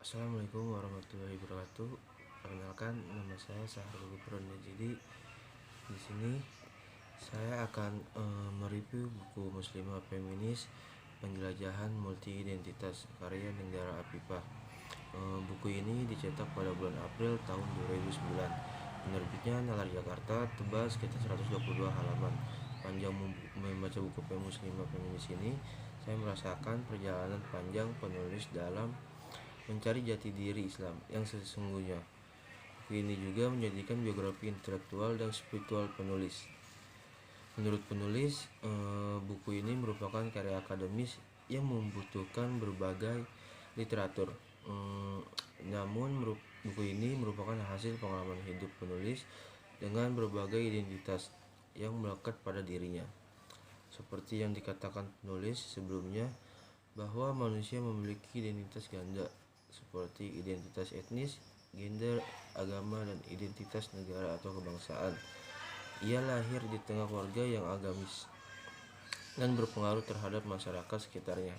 Assalamualaikum warahmatullahi wabarakatuh. Perkenalkan, nama saya Sahrul Gufron. Jadi di sini saya akan mereview buku Muslimah Feminis Penjelajahan Multi Identitas karya Nenggara Apifah. Buku ini dicetak pada bulan April tahun 2009. Penerbitnya Nalar Jakarta, tebal sekitar 122 halaman. Panjang membaca buku Muslimah Feminis ini, saya merasakan perjalanan panjang penulis dalam mencari jati diri Islam yang sesungguhnya. Buku ini juga menjadikan biografi intelektual dan spiritual penulis. Menurut penulis, buku ini merupakan karya akademis yang membutuhkan berbagai literatur. Namun buku ini merupakan hasil pengalaman hidup penulis dengan berbagai identitas yang melekat pada dirinya. Seperti yang dikatakan penulis sebelumnya, bahwa manusia memiliki identitas ganda seperti identitas etnis, gender, agama, dan identitas negara atau kebangsaan. Ia lahir di tengah keluarga yang agamis dan berpengaruh terhadap masyarakat sekitarnya.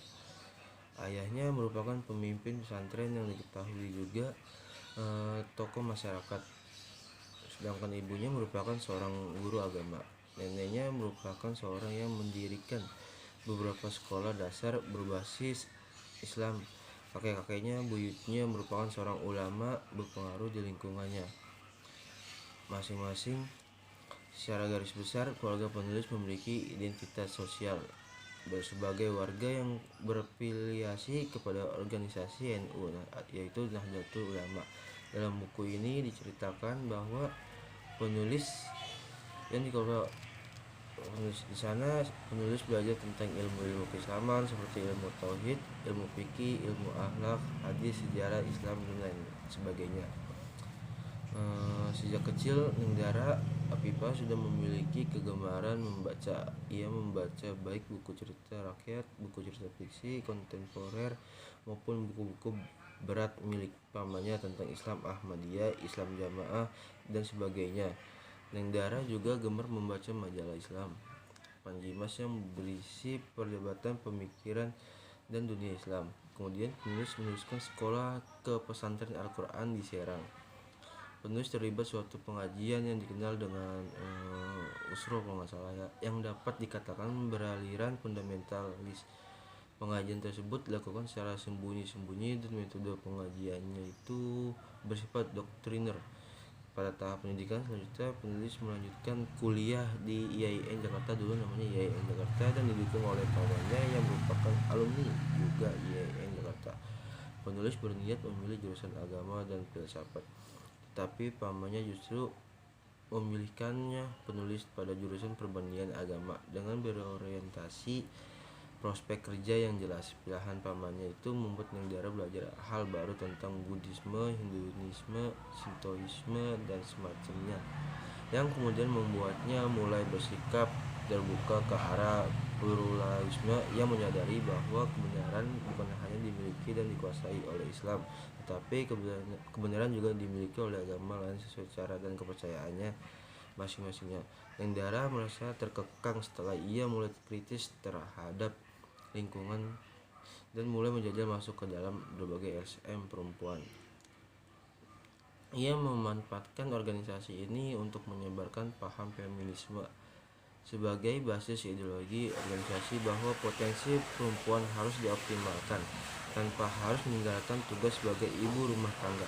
Ayahnya merupakan pemimpin pesantren yang diketahui juga tokoh masyarakat, sedangkan ibunya merupakan seorang guru agama. Neneknya merupakan seorang yang mendirikan beberapa sekolah dasar berbasis Islam. Kakek-kakeknya, buyutnya merupakan seorang ulama berpengaruh di lingkungannya. Masing-masing secara garis besar, keluarga penulis memiliki identitas sosial sebagai warga yang berafiliasi kepada organisasi NU, yaitu Nahdlatul Ulama. Dalam buku ini diceritakan bahwa penulis yang dikelola di sana penulis belajar tentang ilmu-ilmu keislaman seperti ilmu tauhid, ilmu fikih, ilmu akhlak, hadis, sejarah Islam, dan lain sebagainya. Sejak kecil Nenggara Apifah sudah memiliki kegemaran membaca. Ia membaca baik buku cerita rakyat, buku cerita fiksi kontemporer, maupun buku-buku berat milik pamannya tentang Islam Ahmadiyah, Islam Jamaah, dan sebagainya. Nenggara juga gemar membaca majalah Islam Panjimas yang berisi perdebatan pemikiran dan dunia Islam. Kemudian penulis meneruskan sekolah ke pesantren Al-Quran di Serang. Penulis terlibat suatu pengajian yang dikenal dengan usro kalau nggak salah ya, yang dapat dikatakan beraliran fundamentalis. Pengajian tersebut dilakukan secara sembunyi-sembunyi dan metode pengajiannya itu bersifat doktriner. Pada tahap pendidikan selanjutnya, penulis melanjutkan kuliah di IAIN Jakarta, dulu namanya IAIN Jakarta, dan didukung oleh pamannya yang merupakan alumni juga IAIN Jakarta. Penulis berniat memilih jurusan agama dan filsafat, tetapi pamannya justru memilihkannya penulis pada jurusan perbandingan agama dengan berorientasi prospek kerja yang jelas. Pilihan pamannya itu membuat Nenggara belajar hal baru tentang Buddhisme, Hinduisme, Shintoisme, dan semacamnya, yang kemudian membuatnya mulai bersikap terbuka ke arah pluralisme, yang menyadari bahwa kebenaran bukan hanya dimiliki dan dikuasai oleh Islam, tetapi kebenaran juga dimiliki oleh agama lain sesuai cara dan kepercayaannya masing-masingnya. Nenggara merasa terkekang setelah ia mulai kritis terhadap lingkungan dan mulai menjajal masuk ke dalam berbagai LSM perempuan. Ia memanfaatkan organisasi ini untuk menyebarkan paham feminisme sebagai basis ideologi organisasi, bahwa potensi perempuan harus dioptimalkan tanpa harus meninggalkan tugas sebagai ibu rumah tangga.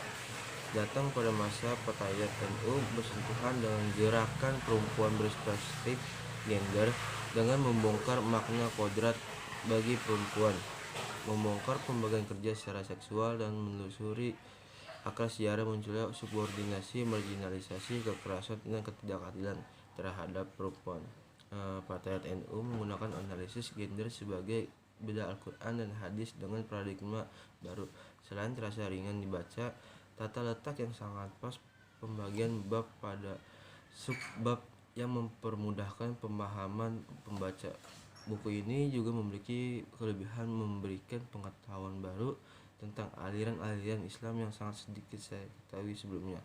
Datang pada masa Fatayat NU bersentuhan dengan gerakan perempuan berperspektif gender dengan membongkar makna kodrat bagi perempuan, membongkar pembagian kerja secara seksual, dan menelusuri akar sejarah munculnya subordinasi, marginalisasi, kekerasan, dan ketidakadilan terhadap perempuan. Fatayat NU menggunakan analisis gender sebagai beda Al-Quran dan hadis dengan paradigma baru. Selain terasa ringan dibaca, tata letak yang sangat pas pembagian bab pada subbab yang mempermudahkan pemahaman pembaca. Buku ini juga memiliki kelebihan memberikan pengetahuan baru tentang aliran-aliran Islam yang sangat sedikit saya ketahui sebelumnya.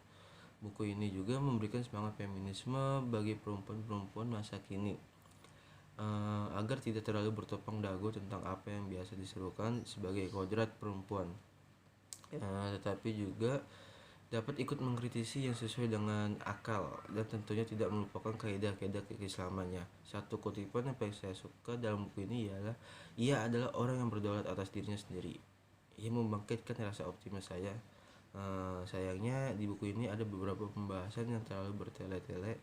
Buku ini juga memberikan semangat feminisme bagi perempuan-perempuan masa kini, agar tidak terlalu bertopang dagu tentang apa yang biasa diserukan sebagai kodrat perempuan. tetapi juga dapat ikut mengkritisi yang sesuai dengan akal dan tentunya tidak melupakan kaidah-kaidah keislamannya. Satu kutipan yang paling saya suka dalam buku ini ialah, ia adalah orang yang berdaulat atas dirinya sendiri. Ia membangkitkan rasa optimis saya. Sayangnya di buku ini ada beberapa pembahasan yang terlalu bertele-tele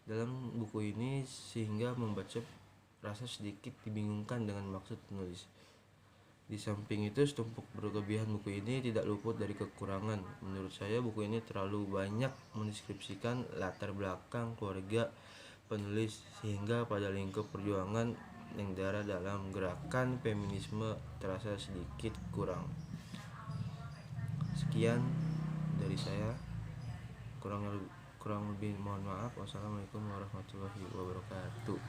dalam buku ini sehingga membaca rasa sedikit dibingungkan dengan maksud penulis. Di samping itu, setumpuk berlebihan buku ini tidak luput dari kekurangan. Menurut saya, buku ini terlalu banyak mendeskripsikan latar belakang keluarga penulis sehingga pada lingkup perjuangan yang darah dalam gerakan feminisme terasa sedikit kurang. Sekian dari saya, kurang lebih mohon maaf. Wassalamualaikum warahmatullahi wabarakatuh.